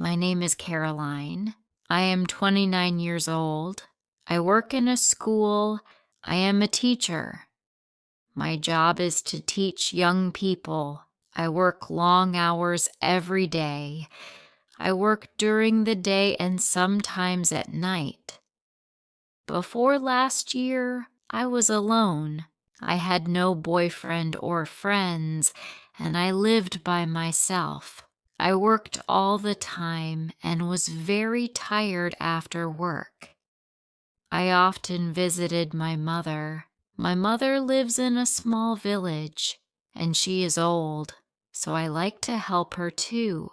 My name is Caroline. I am 29 years old. I work in a school. I am a teacher. My job is to teach young people. I work long hours every day. I work during the day and sometimes at night. Before last year, I was alone. I had no boyfriend or friends, and I lived by myself. I worked all the time and was very tired after work. I often visited my mother. My mother lives in a small village, and she is old, so I like to help her too.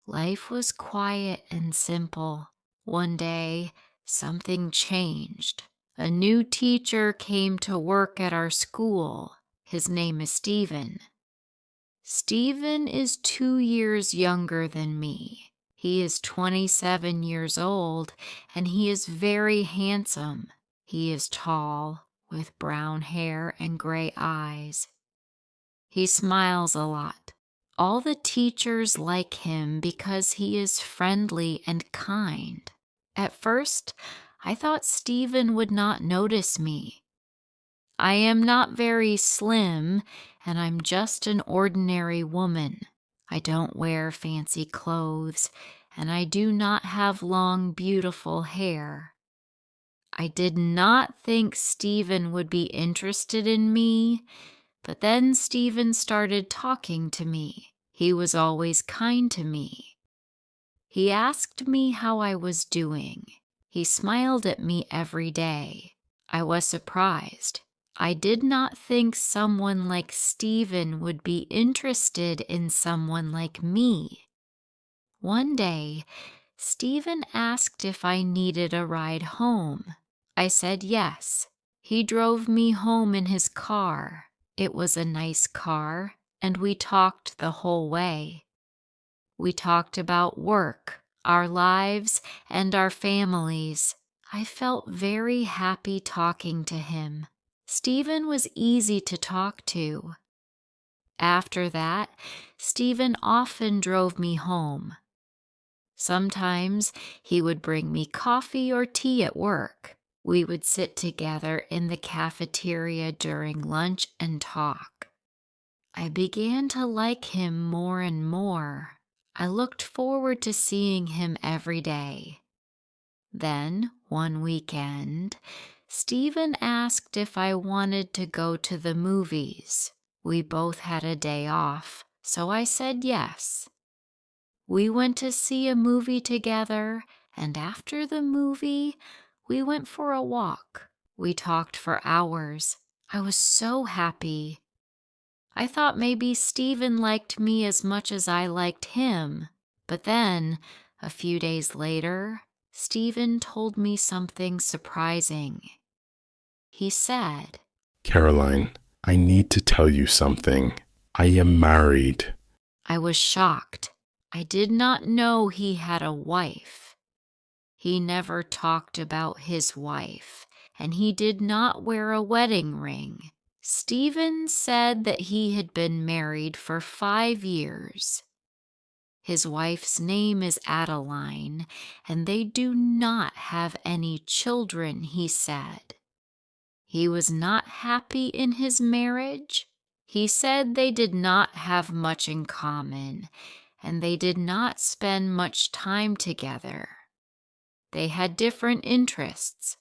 Life was quiet and simple. One day, something changed. A new teacher came to work at our school. His name is Stephen. Stephen is 2 years younger than me. He is 27 years old, and he is very handsome. He is tall, with brown hair and gray eyes. He smiles a lot. All the teachers like him because he is friendly and kind. At first, I thought Stephen would not notice me. I am not very slim, and I'm just an ordinary woman. I don't wear fancy clothes, and I do not have long, beautiful hair. I did not think Stephen would be interested in me, but then Stephen started talking to me. He was always kind to me. He asked me how I was doing. He smiled at me every day. I was surprised. I did not think someone like Stephen would be interested in someone like me. One day, Stephen asked if I needed a ride home. I said yes. He drove me home in his car. It was a nice car, and we talked the whole way. We talked about work, our lives, and our families. I felt very happy talking to him. Stephen was easy to talk to. After that, Stephen often drove me home. Sometimes he would bring me coffee or tea at work. We would sit together in the cafeteria during lunch and talk. I began to like him more and more. I looked forward to seeing him every day. Then, one weekend, Stephen asked if I wanted to go to the movies. We both had a day off, so I said yes. We went to see a movie together, and after the movie, we went for a walk. We talked for hours. I was so happy. I thought maybe Stephen liked me as much as I liked him, but then, a few days later, Stephen told me something surprising. He said, Caroline, I need to tell you something. I am married. I was shocked. I did not know he had a wife. He never talked about his wife, and he did not wear a wedding ring. Stephen said that he had been married for 5 years. His wife's name is Adeline, and they do not have any children, he said. He was not happy in his marriage. He said they did not have much in common, and they did not spend much time together. They had different interests.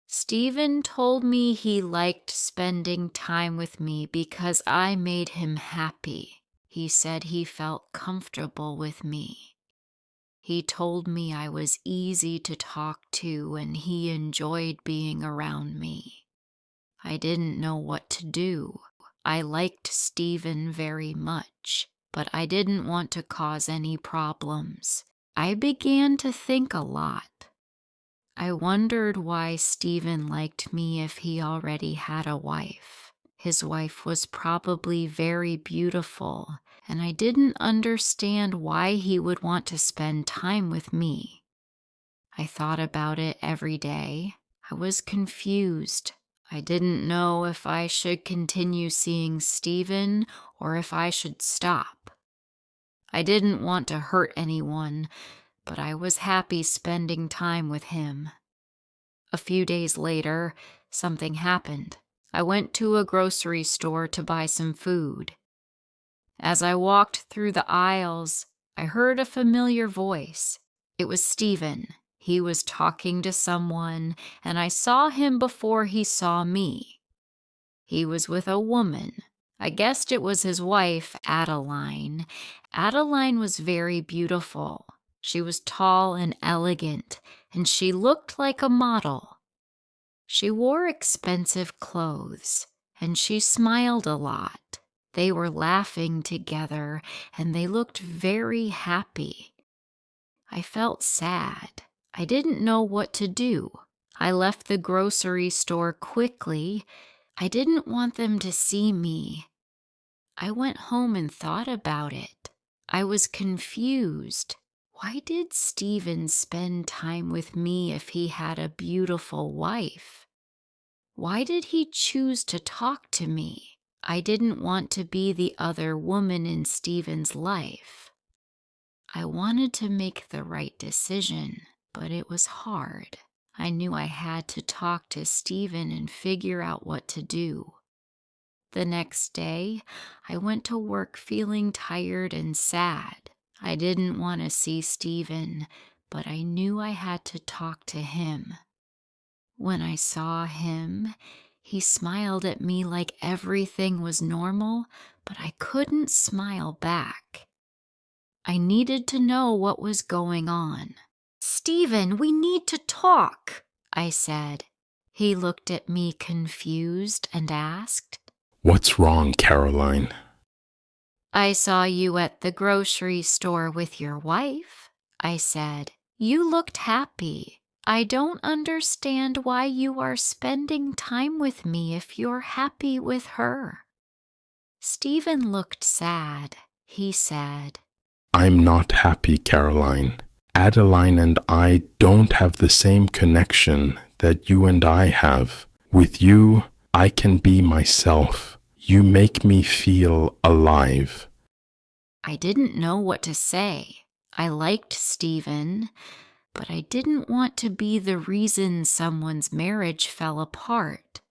Stephen told me he liked spending time with me because I made him happy. He said he felt comfortable with me. He told me I was easy to talk to and he enjoyed being around me. I didn't know what to do. I liked Stephen very much, but I didn't want to cause any problems. I began to think a lot. I wondered why Stephen liked me if he already had a wife. His wife was probably very beautiful, and I didn't understand why he would want to spend time with me. I thought about it every day. I was confused. I didn't know if I should continue seeing Stephen or if I should stop. I didn't want to hurt anyone, but I was happy spending time with him. A few days later, something happened. I went to a grocery store to buy some food. As I walked through the aisles, I heard a familiar voice. It was Stephen. He was talking to someone, and I saw him before he saw me. He was with a woman. I guessed it was his wife, Adeline. Adeline was very beautiful. She was tall and elegant, and she looked like a model. She wore expensive clothes, and she smiled a lot. They were laughing together, and they looked very happy. I felt sad. I didn't know what to do. I left the grocery store quickly. I didn't want them to see me. I went home and thought about it. I was confused. Why did Stephen spend time with me if he had a beautiful wife? Why did he choose to talk to me? I didn't want to be the other woman in Stephen's life. I wanted to make the right decision, but it was hard. I knew I had to talk to Stephen and figure out what to do. The next day, I went to work feeling tired and sad. I didn't want to see Stephen, but I knew I had to talk to him. When I saw him, he smiled at me like everything was normal, but I couldn't smile back. I needed to know what was going on. "Stephen, we need to talk," I said. He looked at me confused and asked, "What's wrong, Caroline?" "I saw you at the grocery store with your wife," I said. "You looked happy. I don't understand why you are spending time with me if you're happy with her." Stephen looked sad. He said, "I'm not happy, Caroline. Adeline and I don't have the same connection that you and I have. With you, I can be myself. You make me feel alive." I didn't know what to say. I liked Stephen, but I didn't want to be the reason someone's marriage fell apart.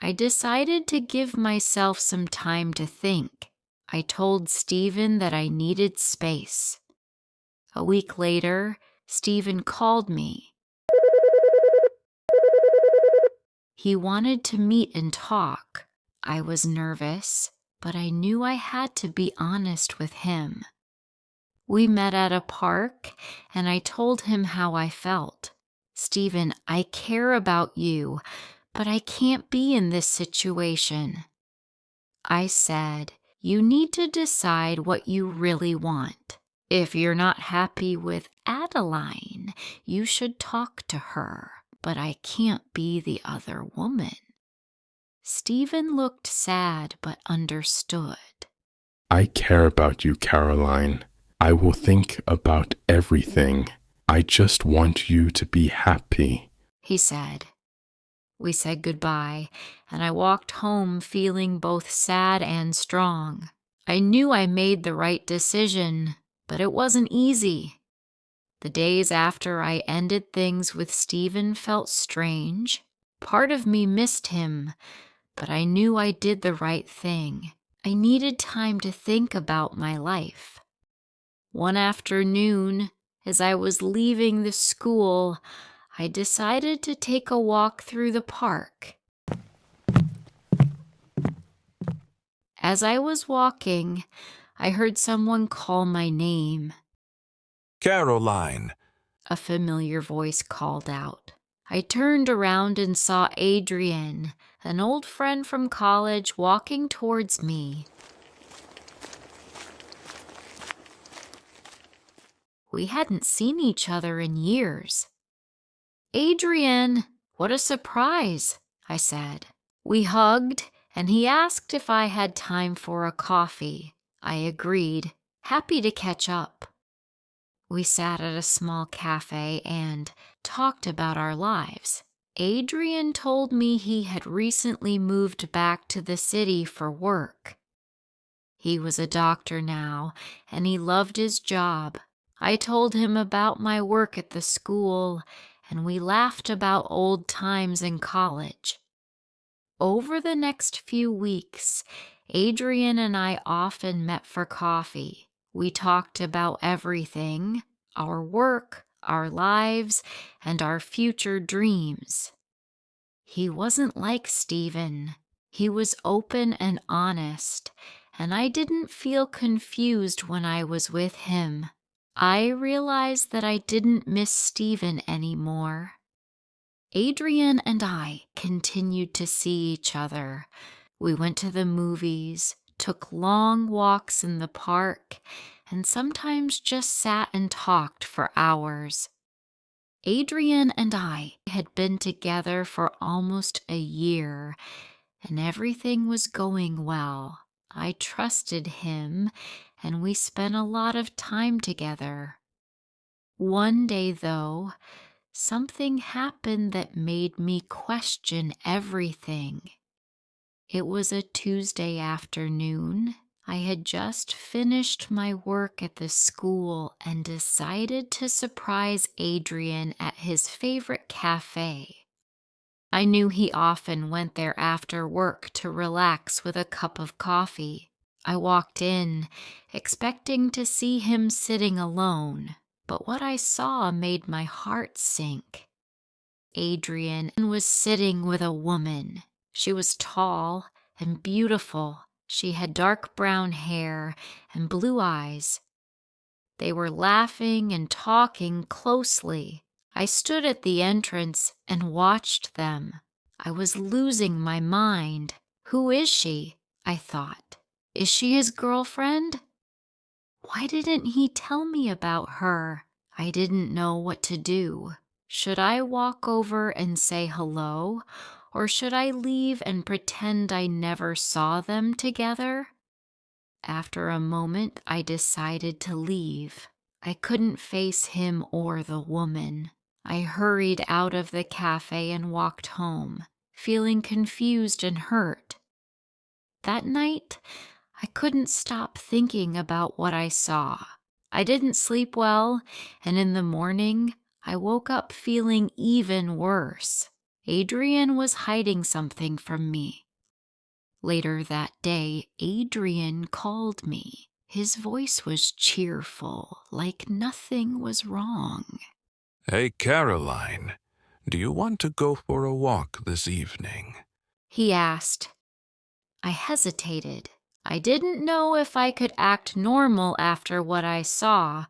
I decided to give myself some time to think. I told Stephen that I needed space. A week later, Stephen called me. He wanted to meet and talk. I was nervous, but I knew I had to be honest with him. We met at a park, and I told him how I felt. "Stephen, I care about you, but I can't be in this situation." I said, "You need to decide what you really want. If you're not happy with Adeline, you should talk to her, but I can't be the other woman." Stephen looked sad but understood. "I care about you, Caroline. I will think about everything. I just want you to be happy," he said. We said goodbye, and I walked home feeling both sad and strong. I knew I made the right decision, but it wasn't easy. The days after I ended things with Stephen felt strange. Part of me missed him, but I knew I did the right thing. I needed time to think about my life. One afternoon, as I was leaving the school, I decided to take a walk through the park. As I was walking, I heard someone call my name. "Caroline." A familiar voice called out. I turned around and saw Adrian, an old friend from college, walking towards me. We hadn't seen each other in years. "Adrian, what a surprise," I said. We hugged, and he asked if I had time for a coffee. I agreed, happy to catch up. We sat at a small cafe and talked about our lives. Adrian told me he had recently moved back to the city for work. He was a doctor now, and he loved his job. I told him about my work at the school, and we laughed about old times in college. Over the next few weeks, Adrian and I often met for coffee. We talked about everything, our work, our lives, and our future dreams. He wasn't like Stephen. He was open and honest, and I didn't feel confused when I was with him. I realized that I didn't miss Stephen anymore. Adrian and I continued to see each other. We went to the movies, took long walks in the park, and sometimes just sat and talked for hours. Adrian and I had been together for almost a year, and everything was going well. I trusted him, and we spent a lot of time together. One day, though, something happened that made me question everything. It was a Tuesday afternoon. I had just finished my work at the school and decided to surprise Adrian at his favorite cafe. I knew he often went there after work to relax with a cup of coffee. I walked in, expecting to see him sitting alone, but what I saw made my heart sink. Adrian was sitting with a woman. She was tall and beautiful. She had dark brown hair and blue eyes. They were laughing and talking closely. I stood at the entrance and watched them. I was losing my mind. Who is she? I thought. Is she his girlfriend? Why didn't he tell me about her? I didn't know what to do. Should I walk over and say hello, or should I leave and pretend I never saw them together? After a moment, I decided to leave. I couldn't face him or the woman. I hurried out of the cafe and walked home, feeling confused and hurt. That night, I couldn't stop thinking about what I saw. I didn't sleep well, and in the morning, I woke up feeling even worse. Adrian was hiding something from me. Later that day, Adrian called me. His voice was cheerful, like nothing was wrong. Hey, Caroline, do you want to go for a walk this evening? He asked. I hesitated. I didn't know if I could act normal after what I saw,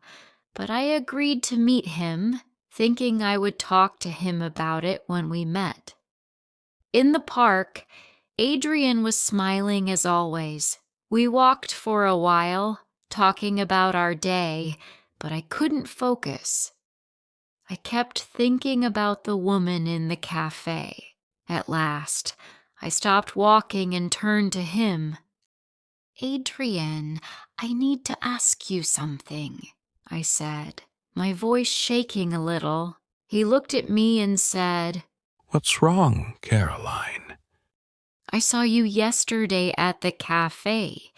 but I agreed to meet him, thinking I would talk to him about it when we met. In the park, Adrian was smiling as always. We walked for a while, talking about our day, but I couldn't focus. I kept thinking about the woman in the cafe. At last, I stopped walking and turned to him. Adrian, I need to ask you something, I said, my voice shaking a little. He looked at me and said, What's wrong, Caroline? I saw you yesterday at the cafe.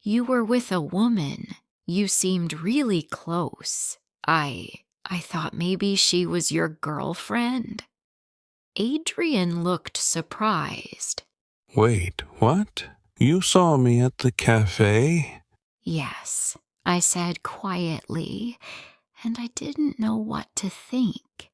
You were with a woman. You seemed really close. I thought maybe she was your girlfriend. Adrian looked surprised. Wait, what? You saw me at the cafe? Yes, I said quietly, and I didn't know what to think.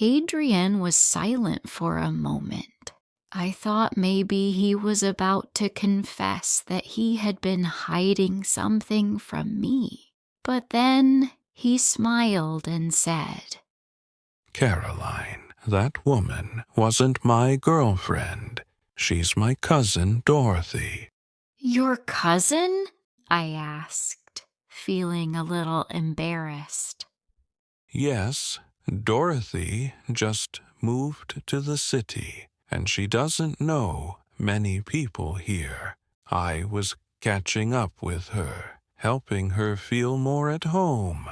Adrian was silent for a moment. I thought maybe he was about to confess that he had been hiding something from me. But then he smiled and said, Caroline, that woman wasn't my girlfriend. She's my cousin, Dorothy. Your cousin? I asked, feeling a little embarrassed. Yes, Dorothy just moved to the city, and she doesn't know many people here. I was catching up with her, helping her feel more at home.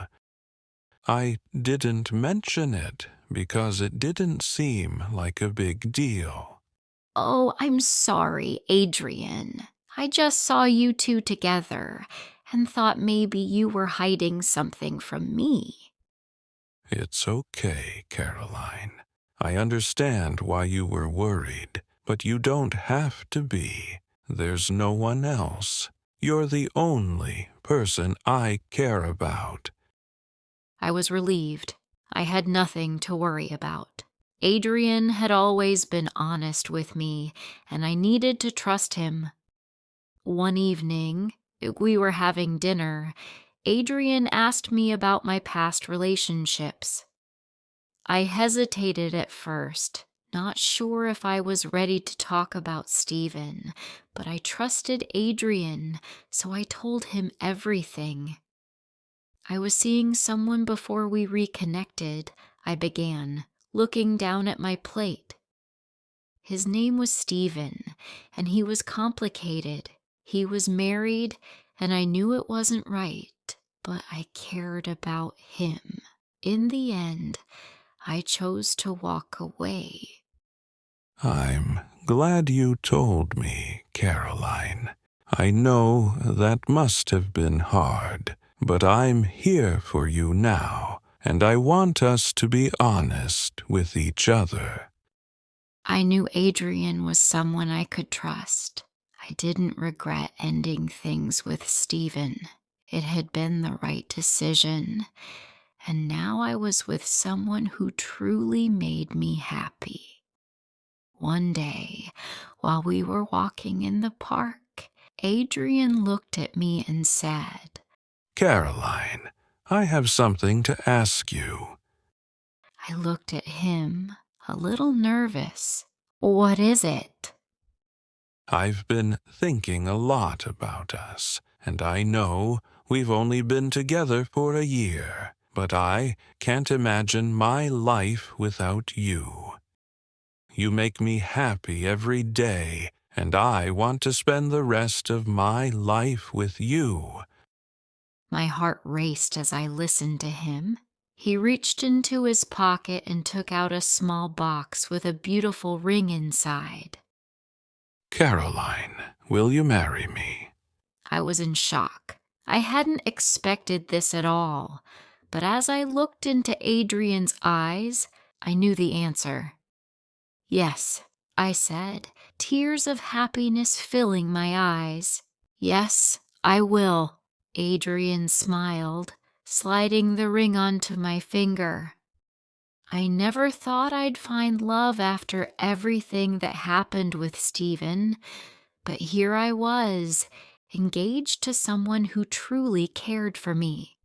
I didn't mention it because it didn't seem like a big deal. Oh, I'm sorry, Adrian. I just saw you two together and thought maybe you were hiding something from me. It's okay, Caroline. I understand why you were worried, but you don't have to be. There's no one else. You're the only person I care about. I was relieved. I had nothing to worry about. Adrian had always been honest with me, and I needed to trust him. One evening, we were having dinner. Adrian asked me about my past relationships. I hesitated at first, not sure if I was ready to talk about Stephen, but I trusted Adrian, so I told him everything. I was seeing someone before we reconnected, I began, looking down at my plate. His name was Stephen, and he was complicated. He was married, and I knew it wasn't right, but I cared about him. In the end, I chose to walk away. I'm glad you told me, Caroline. I know that must have been hard, but I'm here for you now, and I want us to be honest with each other. I knew Adrian was someone I could trust. I didn't regret ending things with Stephen. It had been the right decision, and now I was with someone who truly made me happy. One day, while we were walking in the park, Adrian looked at me and said, Caroline, I have something to ask you. I looked at him, a little nervous. What is it? I've been thinking a lot about us, and I know we've only been together for a year, but I can't imagine my life without you. You make me happy every day, and I want to spend the rest of my life with you. My heart raced as I listened to him. He reached into his pocket and took out a small box with a beautiful ring inside. Caroline, will you marry me? I was in shock. I hadn't expected this at all, but as I looked into Adrian's eyes, I knew the answer. Yes, I said, tears of happiness filling my eyes. Yes, I will. Adrian smiled, sliding the ring onto my finger. I never thought I'd find love after everything that happened with Stephen, but here I was, engaged to someone who truly cared for me.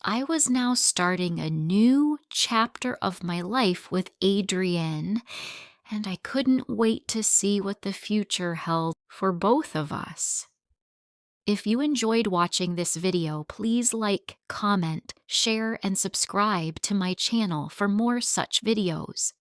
I was now starting a new chapter of my life with Adrian, and I couldn't wait to see what the future held for both of us. If you enjoyed watching this video, please like, comment, share, and subscribe to my channel for more such videos.